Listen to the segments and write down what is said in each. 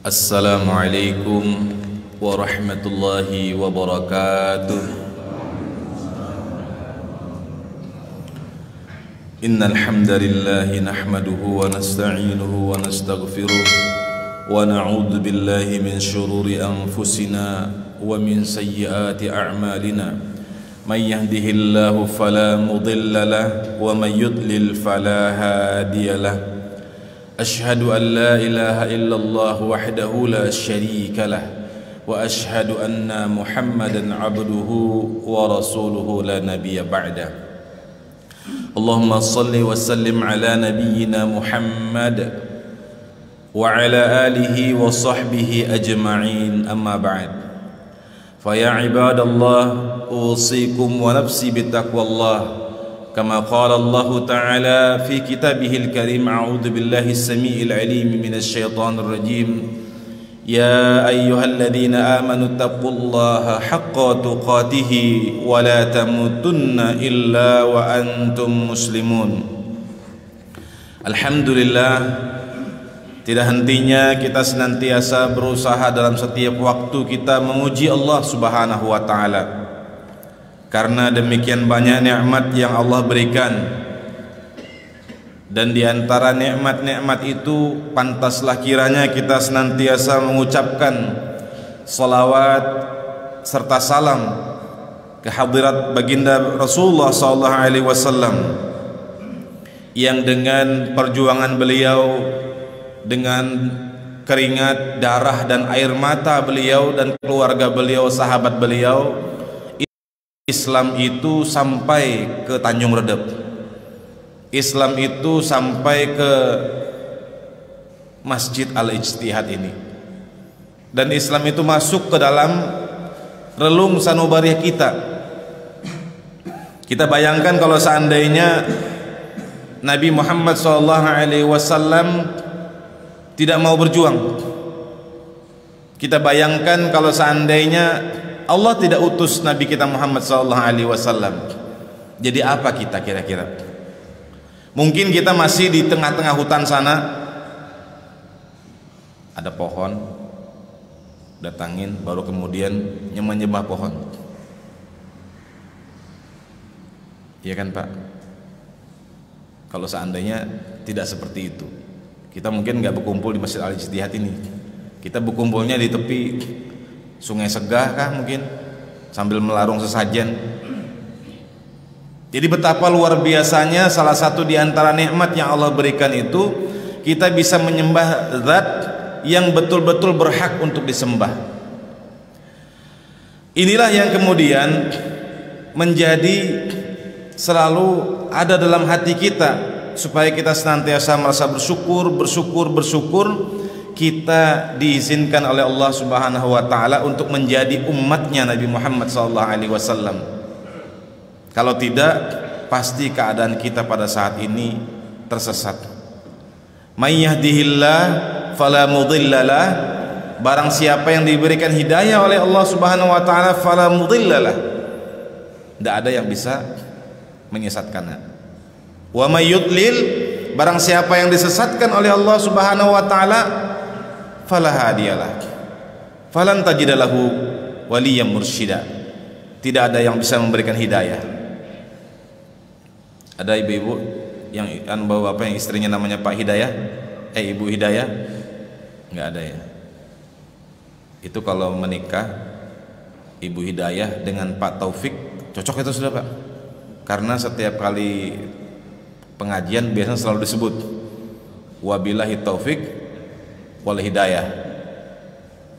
Assalamualaikum warahmatullahi wabarakatuh. Innal hamdalillah nahmaduhu wa nasta'inuhu wa nastaghfiruh wa na'udzu billahi min shururi anfusina wa min sayyiati a'malina. May yahdihillahu fala mudilla lahu wa may yudlil fala hadiya lahu. أشهد أن لا إله إلا الله وحده لا شريك له وأشهد أن محمدا عبده ورسوله لا نبي بعده. اللهم صل وسلم على نبينا محمد وعلى آله وصحبه أجمعين. أما بعد، فيا عباد الله أوصيكم ونفسي بتقوى الله كما قال الله تعالى في كتابه الكريم: أعوذ بالله السميع العليم من الشيطان الرجيم. يا أيها الذين آمنوا اتقوا الله حق تقاته ولا تموتن إلا وأنتم مسلمون. Alhamdulillah, tidak hentinya kita senantiasa berusaha dalam setiap waktu kita memuji Allah Subhanahu wa Ta'ala, karena demikian banyak nikmat yang Allah berikan, dan di antara nikmat-nikmat itu pantaslah kiranya kita senantiasa mengucapkan salawat serta salam ke hadirat baginda Rasulullah SAW, yang dengan perjuangan beliau, dengan keringat, darah dan air mata beliau dan keluarga beliau, sahabat beliau, Islam itu sampai ke Tanjung Redep. Islam itu sampai ke Masjid Al-Ijtihad ini, dan Islam itu masuk ke dalam relung sanubariah kita. Kita bayangkan kalau seandainya Nabi Muhammad SAW tidak mau berjuang. Kita bayangkan kalau seandainya Allah tidak utus Nabi kita Muhammad SAW, jadi apa kita kira-kira? Mungkin kita masih di tengah-tengah hutan sana, ada pohon, datangin, baru kemudian menyembah pohon. Iya kan Pak? Kalau seandainya tidak seperti itu, kita mungkin nggak berkumpul di Masjid Al-Ijtihad ini. Kita berkumpulnya di tepi Sungai Segah kah mungkin, sambil melarung sesajen. Jadi betapa luar biasanya salah satu di antara nikmat yang Allah berikan itu, kita bisa menyembah zat yang betul-betul berhak untuk disembah. Inilah yang kemudian menjadi selalu ada dalam hati kita, supaya kita senantiasa merasa bersyukur. Kita diizinkan oleh Allah Subhanahu wa Ta'ala untuk menjadi umatnya Nabi Muhammad SAW. Kalau tidak, pasti keadaan kita pada saat ini tersesat. May yahdihillah fala mudhillalah. Barang siapa yang diberikan hidayah oleh Allah Subhanahu wa Ta'ala, fala mudhillalah, tidak ada yang bisa menyesatkannya. Wa may yudlil, barang siapa yang disesatkan oleh Allah Subhanahu wa Ta'ala, fala hadiyalah, falan tajidalahu waliyyan mursyida. Tidak ada yang bisa memberikan hidayah. Ada ibu-ibu yang bawa apa, yang istrinya namanya Pak Hidayah, Ibu Hidayah? Enggak ada ya. Itu kalau menikah Ibu Hidayah dengan Pak Taufik, cocok itu sudah Pak. Karena setiap kali pengajian biasanya selalu disebut wabillahi taufik wal hidayah.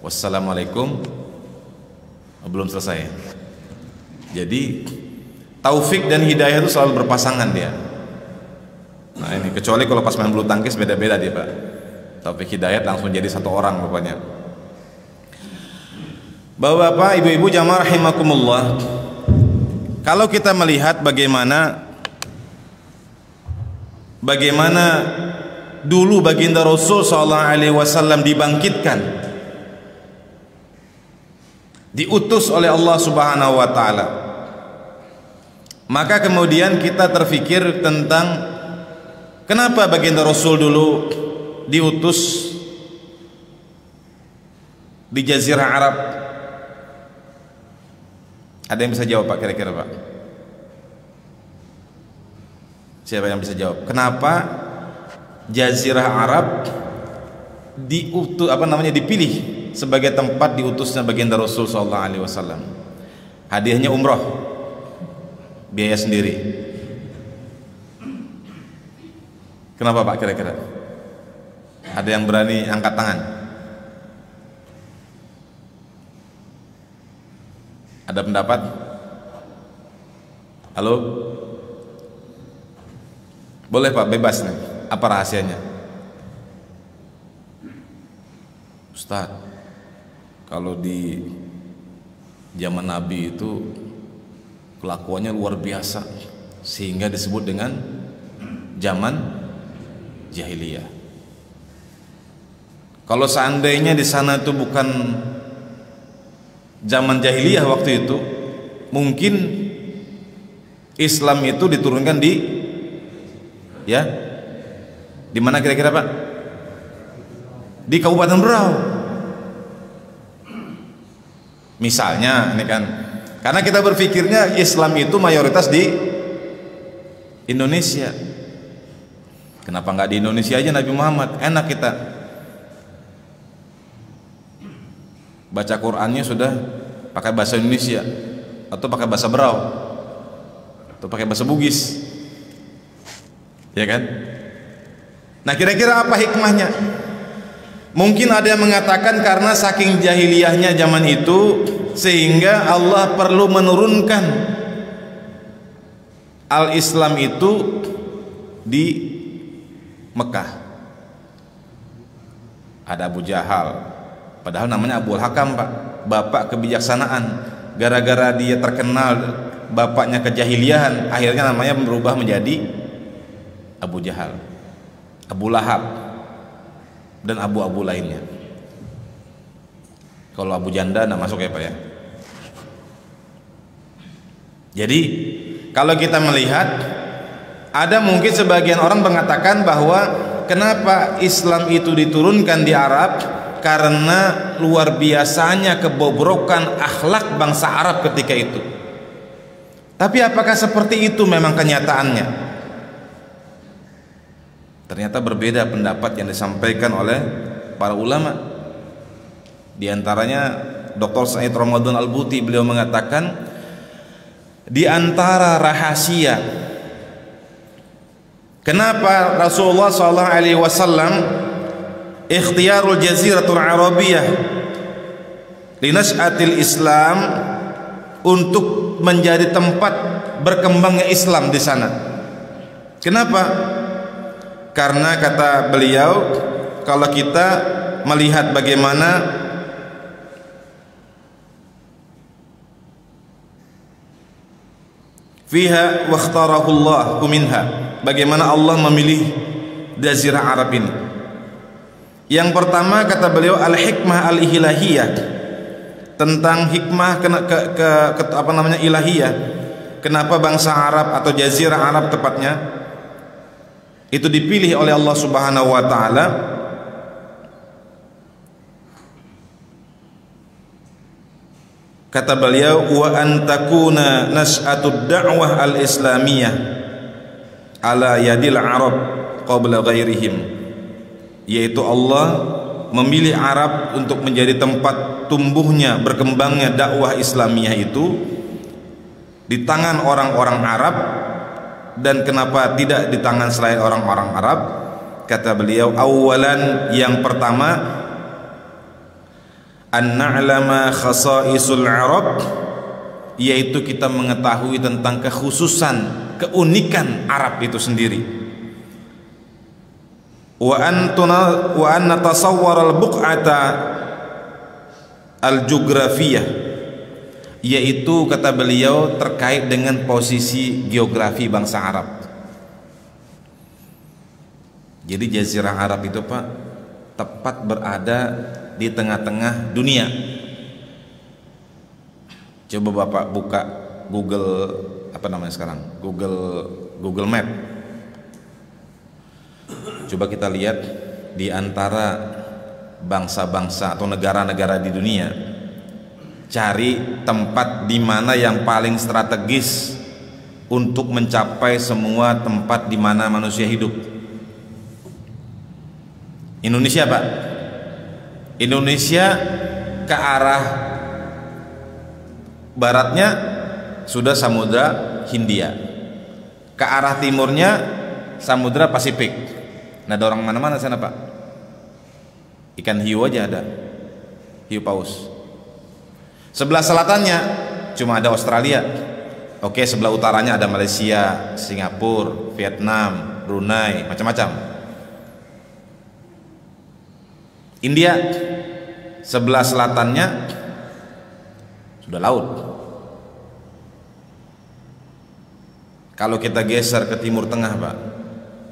Wassalamualaikum. Belum selesai. Jadi taufik dan hidayah itu selalu berpasangan dia. Nah ini, kecuali kalau pas main bulu tangkis beda-beda dia Pak. Taufik hidayah langsung jadi satu orang pokoknya. Bapak-bapak, ibu-ibu jamaah rahimakumullah, kalau kita melihat bagaimana dulu baginda Rasul SAW dibangkitkan, diutus oleh Allah Subhanahu wa Ta'ala, maka kemudian kita terfikir tentang kenapa baginda Rasul dulu diutus di Jazirah Arab? Ada yang bisa jawab Pak kira-kira Pak? Siapa yang bisa jawab? Kenapa Jazirah Arab dipilih sebagai tempat diutusnya baginda Rasul sallallahu alaihi wasallam? Hadiahnya umroh, biaya sendiri. Kenapa Pak kira-kira? Ada yang berani angkat tangan? Ada pendapat? Halo? Boleh Pak, bebas nih. Apa rahasianya? Ustaz, kalau di zaman Nabi itu kelakuannya luar biasa sehingga disebut dengan zaman jahiliyah. Kalau seandainya di sana itu bukan zaman jahiliyah waktu itu, mungkin Islam itu diturunkan di mana kira-kira Pak? Di Kabupaten Berau. Misalnya ini kan, karena kita berpikirnya Islam itu mayoritas di Indonesia. Kenapa nggak di Indonesia aja Nabi Muhammad? Enak kita baca Qurannya sudah pakai bahasa Indonesia, atau pakai bahasa Berau, atau pakai bahasa Bugis, ya kan? Nah kira-kira apa hikmahnya? Mungkin ada yang mengatakan karena saking jahiliyahnya zaman itu sehingga Allah perlu menurunkan al-Islam itu di Mekah. Ada Abu Jahal, padahal namanya Abu Hakam Pak, bapak kebijaksanaan. Gara-gara dia terkenal bapaknya kejahiliahan, akhirnya namanya berubah menjadi Abu Jahal, Abu Lahab, dan abu-abu lainnya. Kalau Abu Janda nggak masuk ya Pak ya. Jadi kalau kita melihat, ada mungkin sebagian orang mengatakan bahwa kenapa Islam itu diturunkan di Arab, karena luar biasanya kebobrokan akhlak bangsa Arab ketika itu. Tapi apakah seperti itu memang kenyataannya? Ternyata berbeda pendapat yang disampaikan oleh para ulama. Di antaranya Dr. Said Ramadan Al-Buti, beliau mengatakan di antara rahasia kenapa Rasulullah SAW ikhtiyarul Jaziratul Arabiyah linas'atil Islam, untuk menjadi tempat berkembangnya Islam di sana. Kenapa? Karena kata beliau, kalau kita melihat bagaimana fiha wakhtarahullahu minha, bagaimana Allah memilih Jazirah Arab ini. Yang pertama kata beliau al-hikmah al-ilahiyah, tentang hikmah ilahiyah. Kenapa bangsa Arab atau Jazirah Arab tepatnya itu dipilih oleh Allah Subhanahu wa taala? Kata beliau, wa an takuna nas'atud da'wah al-islamiyah ala yadil Arab qabla ghairihim, yaitu Allah memilih Arab untuk menjadi tempat tumbuhnya, berkembangnya dakwah Islamiyah itu di tangan orang-orang Arab. Dan kenapa tidak di tangan selain orang-orang Arab? Kata beliau, awalan, yang pertama, an na'lama khasa'isul Arab, yaitu kita mengetahui tentang kekhususan, keunikan Arab itu sendiri. Wa an natasawwar al-buq'ata al-jugrafiyah, yaitu kata beliau terkait dengan posisi geografi bangsa Arab. Jadi Jazirah Arab itu Pak tepat berada di tengah-tengah dunia. Coba Bapak buka Google, apa namanya sekarang, Google Map. Coba kita lihat di antara bangsa-bangsa atau negara-negara di dunia, cari tempat di mana yang paling strategis untuk mencapai semua tempat di mana manusia hidup. Indonesia, Pak. Indonesia ke arah baratnya sudah Samudra Hindia, ke arah timurnya Samudra Pasifik. Nah, ada orang mana-mana sana, Pak. Ikan hiu aja ada, hiu paus. Sebelah selatannya cuma ada Australia. Oke, sebelah utaranya ada Malaysia, Singapura, Vietnam, Brunei, macam-macam. India sebelah selatannya sudah laut. Kalau kita geser ke timur tengah, Pak,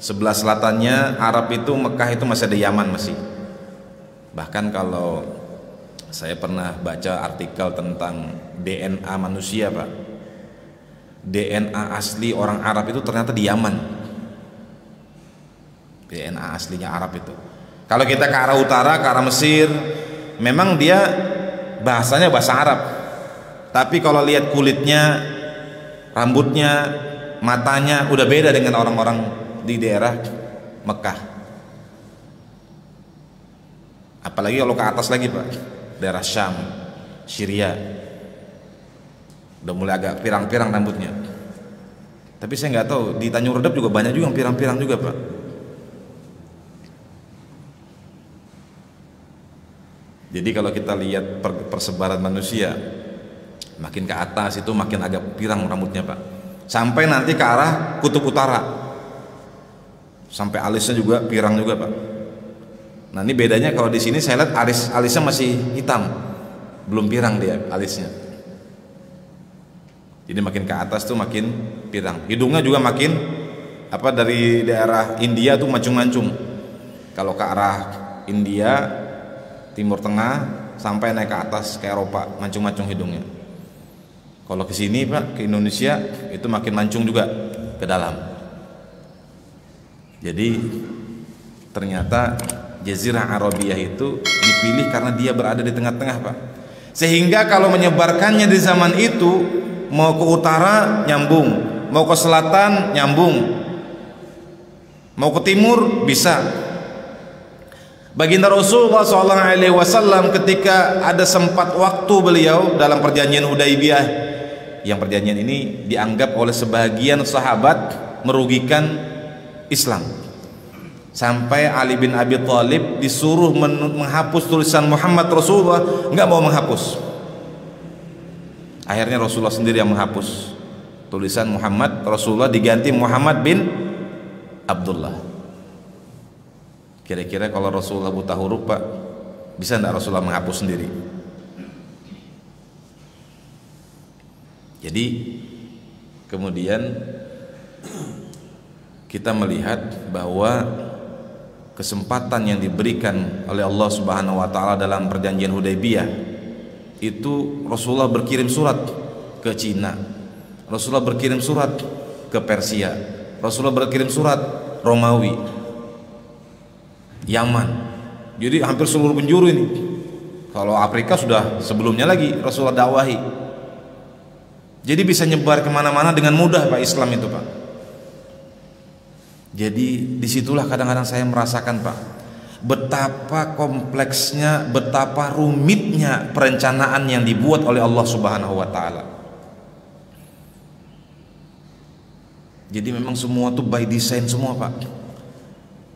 sebelah selatannya Arab itu, Mekah itu masih ada Yaman masih. Bahkan kalau saya pernah baca artikel tentang DNA manusia, Pak, DNA asli orang Arab itu ternyata di Yaman. DNA aslinya Arab itu. Kalau kita ke arah utara, ke arah Mesir, memang dia bahasanya bahasa Arab, tapi kalau lihat kulitnya, rambutnya, matanya udah beda dengan orang-orang di daerah Mekah. Apalagi kalau ke atas lagi, Pak, daerah Syam, Syria, udah mulai agak pirang-pirang rambutnya. Tapi saya nggak tahu, di Tanjung Redap juga banyak juga yang pirang-pirang juga, Pak. Jadi kalau kita lihat persebaran manusia, makin ke atas itu makin agak pirang rambutnya, Pak. Sampai nanti ke arah kutub utara, sampai alisnya juga pirang juga, Pak. Nah, ini bedanya kalau di sini saya lihat alisnya masih hitam, belum pirang dia alisnya. Jadi makin ke atas tuh makin pirang. Hidungnya juga makin dari daerah India tuh mancung-mancung. Kalau ke arah India, Timur Tengah, sampai naik ke atas ke Eropa, mancung-mancung hidungnya. Kalau ke sini, Pak, ke Indonesia itu makin mancung juga ke dalam. Jadi ternyata Jazirah Arabiyah itu dipilih karena dia berada di tengah-tengah, Pak. Sehingga kalau menyebarkannya di zaman itu, mau ke utara nyambung, mau ke selatan nyambung, mau ke timur bisa. Baginda Rasulullah SAW ketika ada sempat waktu beliau dalam perjanjian Hudaybiyah, yang perjanjian ini dianggap oleh sebagian sahabat merugikan Islam, sampai Ali bin Abi Thalib disuruh menghapus tulisan Muhammad Rasulullah, nggak mau menghapus. Akhirnya Rasulullah sendiri yang menghapus tulisan Muhammad Rasulullah, diganti Muhammad bin Abdullah. Kira-kira kalau Rasulullah buta huruf, Pak, bisa enggak Rasulullah menghapus sendiri? Jadi kemudian kita melihat bahwa kesempatan yang diberikan oleh Allah Subhanahu wa taala dalam perjanjian Hudaybiyah itu, Rasulullah berkirim surat ke Cina, Rasulullah berkirim surat ke Persia, Rasulullah berkirim surat Romawi, Yaman. Jadi hampir seluruh penjuru ini. Kalau Afrika sudah sebelumnya lagi Rasulullah dakwahi. Jadi bisa nyebar kemana-mana dengan mudah, Pak, Islam itu, Pak. Jadi disitulah kadang-kadang saya merasakan, Pak, betapa kompleksnya, betapa rumitnya perencanaan yang dibuat oleh Allah Subhanahu wa taala. Jadi memang semua tuh by design semua, Pak.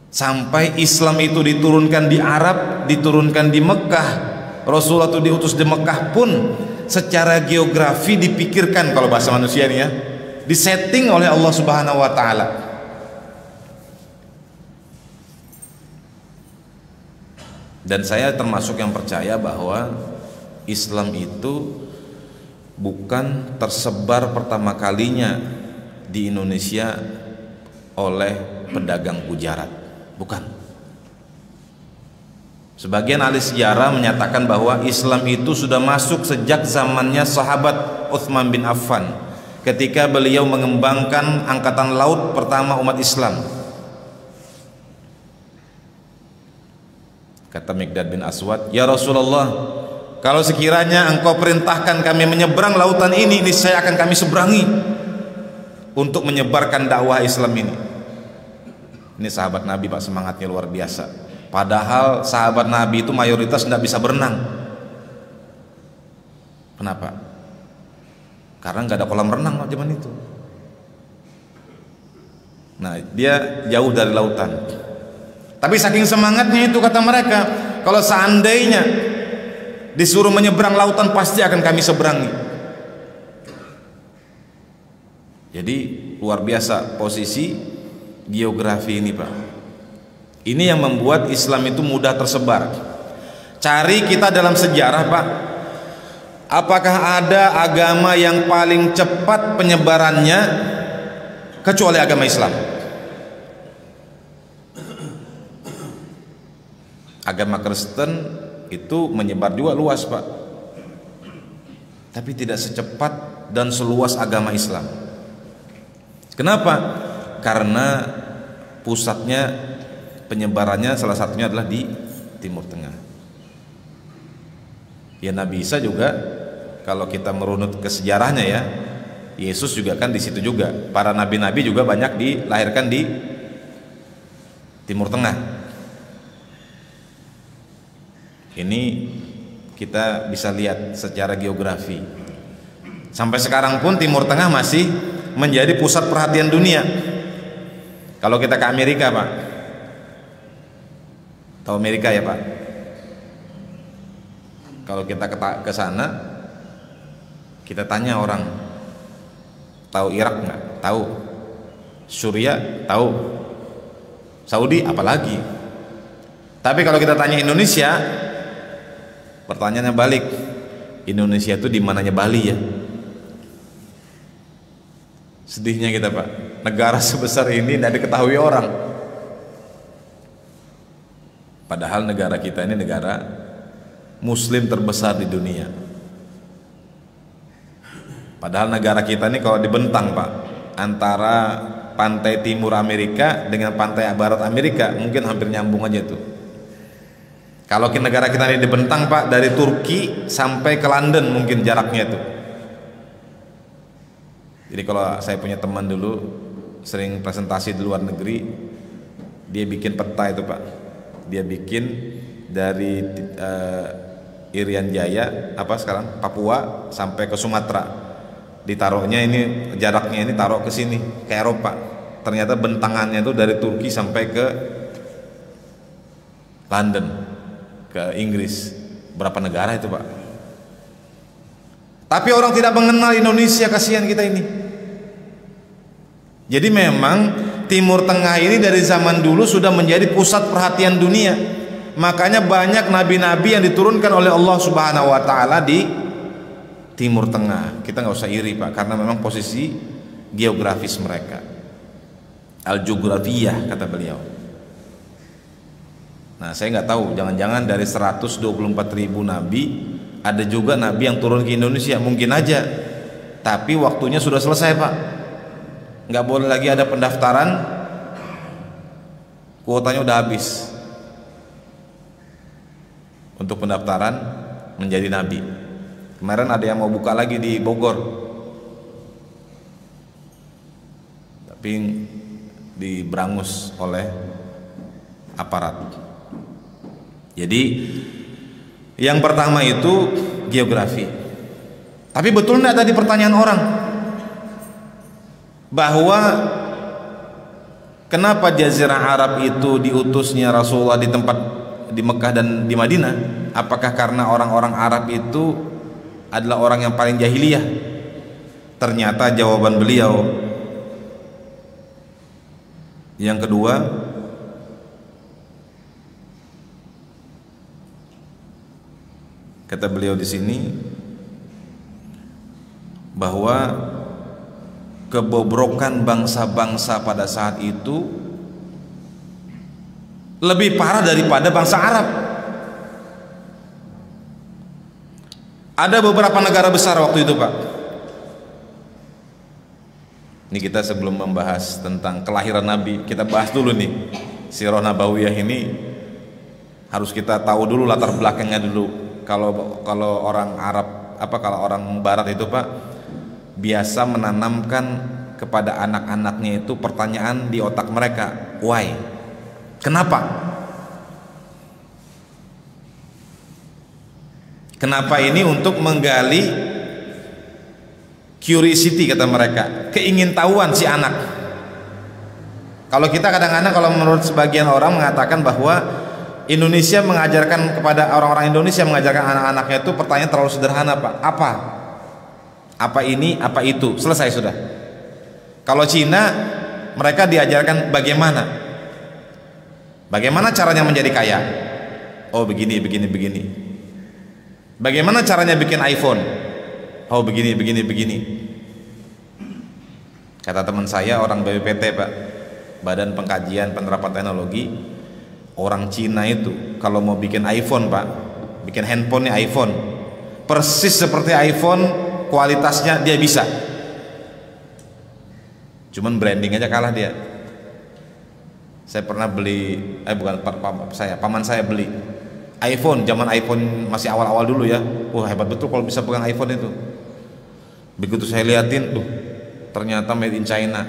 Sampai Islam itu diturunkan di Arab, diturunkan di Mekah, Rasulullah itu diutus di Mekah pun secara geografi dipikirkan, kalau bahasa manusia ini ya, disetting oleh Allah Subhanahu wa taala. Dan saya termasuk yang percaya bahwa Islam itu bukan tersebar pertama kalinya di Indonesia oleh pedagang Gujarat, bukan. Sebagian ahli sejarah menyatakan bahwa Islam itu sudah masuk sejak zamannya sahabat Utsman bin Affan, ketika beliau mengembangkan angkatan laut pertama umat Islam. Kata Miqdad bin Aswad, "Ya Rasulullah, kalau sekiranya engkau perintahkan kami menyeberang lautan ini, niscaya akan kami seberangi untuk menyebarkan dakwah Islam ini." Ini sahabat Nabi Pak, semangatnya luar biasa. Padahal sahabat Nabi itu mayoritas tidak bisa berenang. Kenapa? Karena nggak ada kolam renang zaman itu. Nah, dia jauh dari lautan. Tapi saking semangatnya itu, kata mereka, kalau seandainya disuruh menyeberang lautan pasti akan kami seberangi. Jadi luar biasa posisi geografi ini Pak. Ini yang membuat Islam itu mudah tersebar. Cari kita dalam sejarah Pak, apakah ada agama yang paling cepat penyebarannya kecuali agama Islam? Agama Kristen itu menyebar juga luas Pak, tapi tidak secepat dan seluas agama Islam. Kenapa? Karena pusatnya penyebarannya salah satunya adalah di Timur Tengah. Ya Nabi Isa juga, kalau kita merunut ke sejarahnya ya, Yesus juga kan di situ juga. Para nabi-nabi juga banyak dilahirkan di Timur Tengah. Ini kita bisa lihat secara geografi. Sampai sekarang pun Timur Tengah masih menjadi pusat perhatian dunia. Kalau kita ke Amerika Pak, tahu Amerika ya Pak? Kalau kita ke sana, kita tanya orang, tahu Irak nggak? Tahu. Suriah tahu. Saudi apalagi. Tapi kalau kita tanya Indonesia, pertanyaannya balik, Indonesia itu di mananya Bali ya? Sedihnya kita Pak, negara sebesar ini tidak diketahui orang. Padahal negara kita ini negara Muslim terbesar di dunia. Padahal negara kita ini kalau dibentang Pak, antara pantai timur Amerika dengan pantai barat Amerika mungkin hampir nyambung aja tuh. Kalau negara kita ini dibentang Pak, dari Turki sampai ke London mungkin jaraknya itu. Jadi kalau saya punya teman dulu sering presentasi di luar negeri, dia bikin peta itu Pak. Dia bikin dari Irian Jaya sekarang Papua sampai ke Sumatera. Ditaruhnya ini jaraknya ini taruh ke sini ke Eropa. Ternyata bentangannya itu dari Turki sampai ke London, ke Inggris. Berapa negara itu Pak? Tapi orang tidak mengenal Indonesia, kasihan kita ini. Jadi memang Timur Tengah ini dari zaman dulu sudah menjadi pusat perhatian dunia. Makanya banyak nabi-nabi yang diturunkan oleh Allah Subhanahu wa taala di Timur Tengah. Kita nggak usah iri Pak, karena memang posisi geografis mereka. Al-Jughrafiyah kata beliau. Nah, saya nggak tahu, jangan-jangan dari 124.000 nabi ada juga nabi yang turun ke Indonesia, mungkin aja. Tapi waktunya sudah selesai Pak. Nggak boleh lagi ada pendaftaran, kuotanya udah habis untuk pendaftaran menjadi nabi. Kemarin ada yang mau buka lagi di Bogor, tapi diberangus oleh aparat. Jadi yang pertama itu geografi. Tapi betul enggak tadi pertanyaan orang bahwa kenapa Jazirah Arab itu diutusnya Rasulullah di tempat di Mekah dan di Madinah? Apakah karena orang-orang Arab itu adalah orang yang paling jahiliyah? Ternyata jawaban beliau yang kedua, kata beliau di sini bahwa kebobrokan bangsa-bangsa pada saat itu lebih parah daripada bangsa Arab. Ada beberapa negara besar waktu itu Pak. Ini kita sebelum membahas tentang kelahiran Nabi, kita bahas dulu nih Sirah Nabawiyah ini Harus kita tahu dulu latar belakangnya dulu. Kalau orang Arab, kalau orang Barat itu Pak, biasa menanamkan kepada anak-anaknya itu pertanyaan di otak mereka, why? Kenapa? Kenapa ini untuk menggali curiosity kata mereka, keingintahuan si anak. Kalau kita kadang-kadang, kalau menurut sebagian orang mengatakan bahwa Indonesia mengajarkan kepada orang-orang Indonesia, mengajarkan anak-anaknya itu pertanyaan terlalu sederhana Pak. Apa ini, apa itu, selesai sudah. Kalau Cina, mereka diajarkan bagaimana caranya menjadi kaya. Oh begini. Bagaimana caranya bikin iPhone? Oh begini. Kata teman saya orang BPPT Pak, Badan Pengkajian Penerapan Teknologi, orang Cina itu kalau mau bikin iPhone Pak, bikin handphonenya iPhone, persis seperti iPhone kualitasnya dia bisa, cuman branding aja kalah dia. Saya pernah beli, paman saya beli iPhone, zaman iPhone masih awal-awal dulu ya. Wah hebat betul kalau bisa pegang iPhone itu. Begitu saya liatin, ternyata made in China.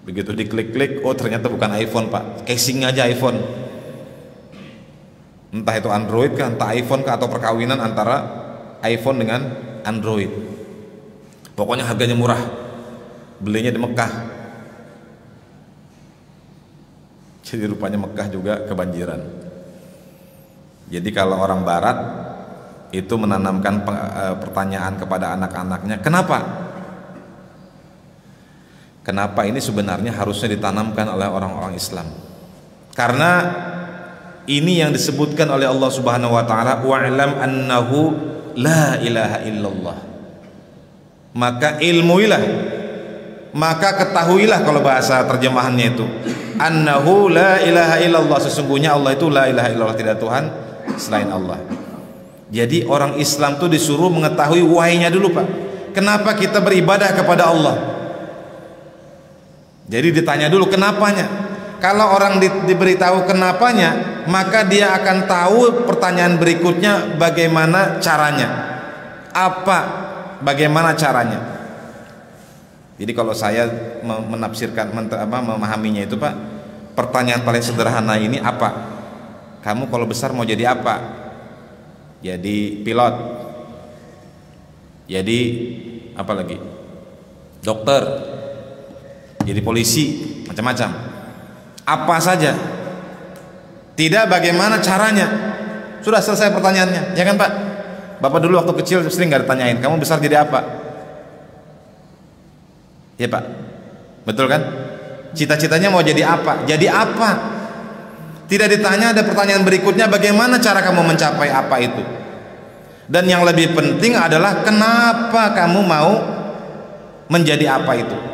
Begitu diklik-klik, oh ternyata bukan iPhone Pak, casingnya aja iPhone. Entah itu Android kah, entah iPhone kah, atau perkawinan antara iPhone dengan Android. Pokoknya harganya murah, belinya di Mekah. Jadi rupanya Mekah juga kebanjiran. Jadi kalau orang Barat itu menanamkan pertanyaan kepada anak-anaknya, Kenapa ini sebenarnya harusnya ditanamkan oleh orang-orang Islam? Karena ini yang disebutkan oleh Allah Subhanahu wa taala, wa'lam annahu la ilaha illallah. Maka ilmuilah, maka ketahuilah, kalau bahasa terjemahannya itu, annahu la ilaha illallah, sesungguhnya Allah itu la ilaha illallah, tidak Tuhan selain Allah. Jadi orang Islam itu disuruh mengetahui why-nya dulu Pak. Kenapa kita beribadah kepada Allah? Jadi ditanya dulu kenapanya. Kalau orang diberitahu kenapanya, maka dia akan tahu pertanyaan berikutnya bagaimana caranya. Bagaimana caranya. Jadi kalau saya menafsirkan, memahaminya itu Pak, pertanyaan paling sederhana ini apa? Kamu kalau besar mau jadi apa? Jadi pilot. Jadi apa lagi? Dokter. Jadi polisi, macam-macam. Apa saja. Tidak bagaimana caranya. Sudah selesai pertanyaannya, ya kan Pak? Bapak dulu waktu kecil sering nggak ditanyain, kamu besar jadi apa? Ya Pak, betul kan? Cita-citanya mau jadi apa? Jadi apa? Tidak ditanya ada pertanyaan berikutnya, bagaimana cara kamu mencapai apa itu? Dan yang lebih penting adalah kenapa kamu mau menjadi apa itu?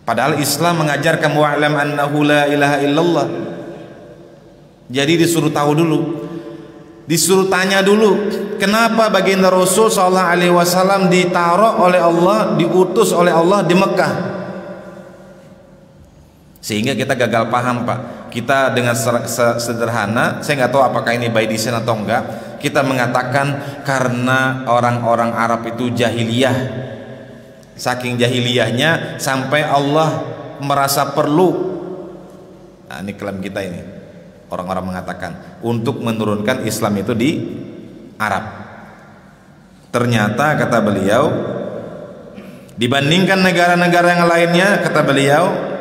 Padahal Islam mengajarkan wa'lam annahu la ilaha illallah. Jadi disuruh tahu dulu, disuruh tanya dulu, kenapa baginda Rasul sallallahu alaihi wasallam ditaruh oleh Allah, diutus oleh Allah di Mekah. Sehingga kita gagal paham Pak. Kita dengan sederhana, saya nggak tahu apakah ini by design atau enggak, kita mengatakan karena orang-orang Arab itu jahiliyah. Saking jahiliyahnya sampai Allah merasa perlu, nah ini klaim kita ini, orang-orang mengatakan untuk menurunkan Islam itu di Arab. Ternyata kata beliau, dibandingkan negara-negara yang lainnya, kata beliau,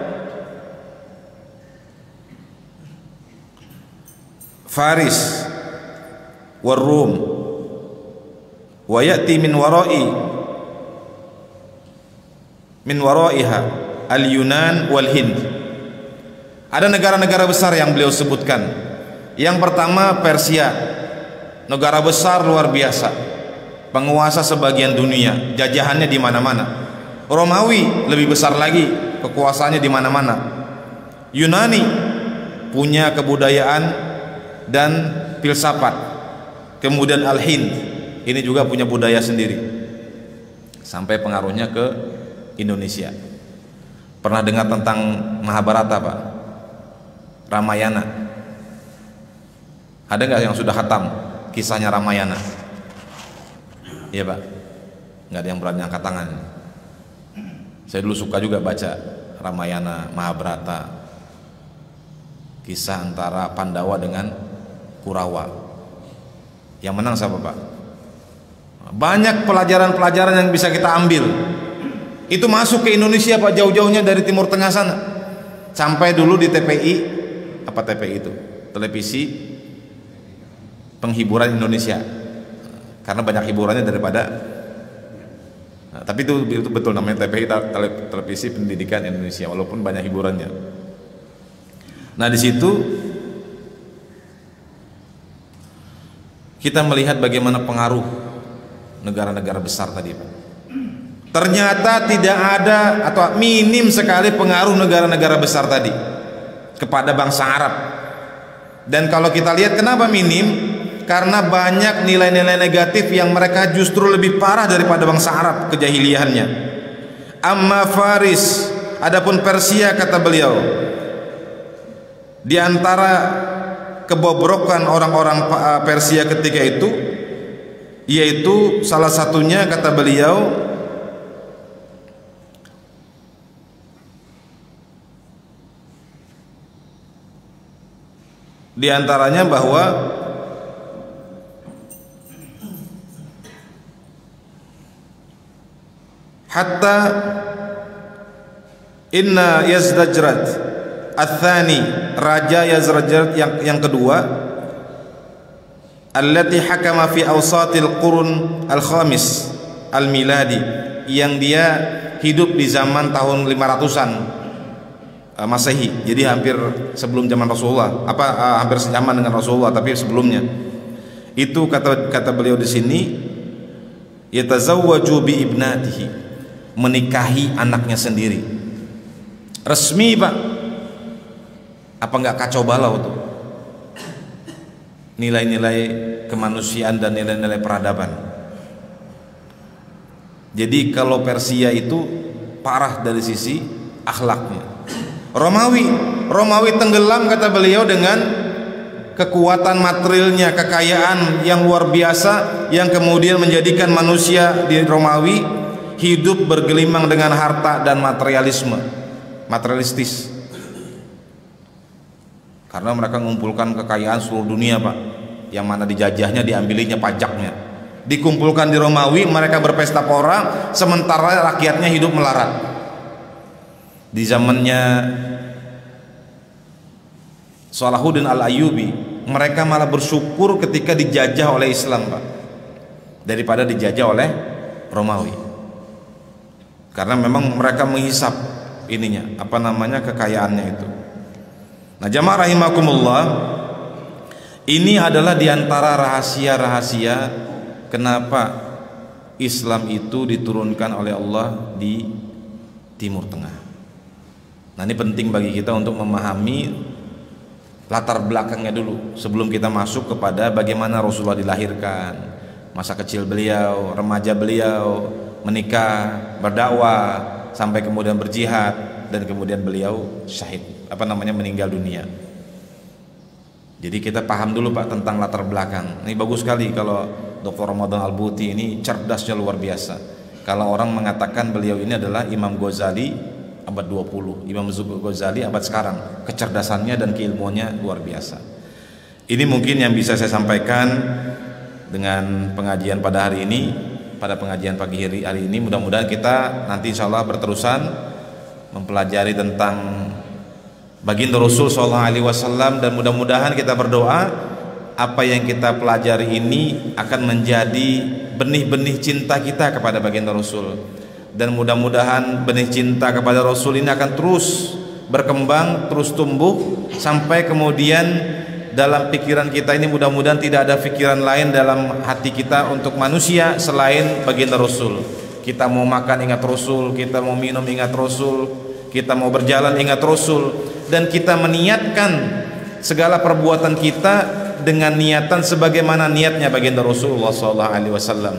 Faris Warum wa ya'ti min waraiha al-Yunan wal Hind. Ada negara-negara besar yang beliau sebutkan. Yang pertama Persia, negara besar luar biasa, penguasa sebagian dunia, jajahannya di mana-mana. Romawi lebih besar lagi, kekuasaannya di mana-mana. Yunani punya kebudayaan dan filsafat. Kemudian Al-Hind ini juga punya budaya sendiri, sampai pengaruhnya ke Indonesia. Pernah dengar tentang Mahabharata Pak? Ramayana. Ada nggak yang sudah khatam kisahnya Ramayana? Iya Pak, nggak ada yang berani angkat tangan. Saya dulu suka juga baca Ramayana, Mahabharata, kisah antara Pandawa dengan Kurawa. Yang menang siapa Pak? Banyak pelajaran-pelajaran yang bisa kita ambil. Itu masuk ke Indonesia Pak, jauh-jauhnya dari Timur Tengah sana. Sampai dulu di TPI, apa TPI itu? Televisi Penghiburan Indonesia. Karena banyak hiburannya daripada, nah, tapi itu betul namanya TPI, Televisi Pendidikan Indonesia, walaupun banyak hiburannya. Nah di situ kita melihat bagaimana pengaruh negara-negara besar tadi Pak. Ternyata tidak ada atau minim sekali pengaruh negara-negara besar tadi kepada bangsa Arab. Dan kalau kita lihat kenapa minim? Karena banyak nilai-nilai negatif yang mereka justru lebih parah daripada bangsa Arab kejahiliahannya. Amma Faris, adapun Persia, kata beliau, di antara kebobrokan orang-orang Persia ketika itu, yaitu salah satunya kata beliau, di antaranya bahwa hatta inna Yazdajrat Ats-Tsani, Raja Yazdajrat yang kedua, allati hakama fi awsatil qurun al-khamis al-miladi, yang dia hidup di zaman tahun 500-an Masehi. Jadi hampir sebelum zaman Rasulullah, hampir sejaman dengan Rasulullah tapi sebelumnya. Itu kata beliau di sini, yatazawwaju bi ibnatihi, menikahi anaknya sendiri. Resmi Pak. Apa enggak kacau balau tuh? Nilai-nilai kemanusiaan dan nilai-nilai peradaban. Jadi kalau Persia itu parah dari sisi akhlaknya. Romawi tenggelam kata beliau dengan kekuatan materialnya, kekayaan yang luar biasa yang kemudian menjadikan manusia di Romawi hidup bergelimang dengan harta dan materialistis. Karena mereka mengumpulkan kekayaan seluruh dunia Pak, yang mana dijajahnya, diambilinya pajaknya, dikumpulkan di Romawi, mereka berpesta pora, sementara rakyatnya hidup melarat. Di zamannya Salahuddin Al-Ayyubi, mereka malah bersyukur ketika dijajah oleh Islam Pak, daripada dijajah oleh Romawi. Karena memang mereka menghisap kekayaannya itu. Nah jamaah rahimakumullah, ini adalah diantara rahasia-rahasia kenapa Islam itu diturunkan oleh Allah di Timur Tengah. Nah ini penting bagi kita untuk memahami latar belakangnya dulu sebelum kita masuk kepada bagaimana Rasulullah dilahirkan, masa kecil beliau, remaja beliau, menikah, berdakwah, sampai kemudian berjihad, dan kemudian beliau syahid, meninggal dunia. Jadi kita paham dulu Pak tentang latar belakang. Ini bagus sekali kalau Dr. Ramadan Al-Buti ini cerdasnya luar biasa. Kalau orang mengatakan beliau ini adalah Imam Ghazali abad 20, Imam Ghazali abad sekarang, kecerdasannya dan keilmuannya luar biasa. Ini mungkin yang bisa saya sampaikan dengan pengajian pada hari ini, pada pengajian pagi hari ini. Mudah-mudahan kita nanti insya Allah berterusan mempelajari tentang baginda Rasul Sallallahu Alaihi Wasallam, dan mudah-mudahan kita berdoa apa yang kita pelajari ini akan menjadi benih-benih cinta kita kepada baginda Rasul, dan mudah-mudahan benih cinta kepada Rasul ini akan terus berkembang, terus tumbuh, sampai kemudian dalam pikiran kita ini mudah-mudahan tidak ada pikiran lain dalam hati kita untuk manusia selain baginda Rasul. Kita mau makan ingat Rasul, kita mau minum ingat Rasul, kita mau berjalan ingat Rasul, dan kita meniatkan segala perbuatan kita dengan niatan sebagaimana niatnya baginda Rasulullah SAW,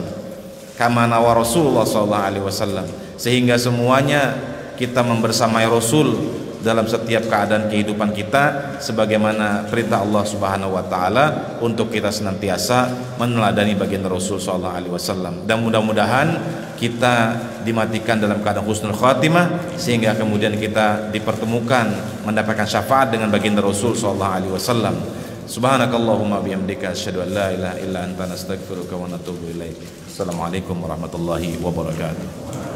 kama nawa Rasulullah SAW, sehingga semuanya kita membersamai Rasul dalam setiap keadaan kehidupan kita, sebagaimana perintah Allah Subhanahu wa taala untuk kita senantiasa meneladani baginda Rasul sallallahu alaihi wasallam. Dan mudah-mudahan kita dimatikan dalam keadaan husnul khatimah, sehingga kemudian kita dipertemukan mendapatkan syafaat dengan baginda Rasul sallallahu alaihi wasallam. Subhanakallahumma bihamdika asyhadu an la ilaha illa anta nastaghfiruka wa natubu ilaik. Assalamualaikum warahmatullahi wabarakatuh.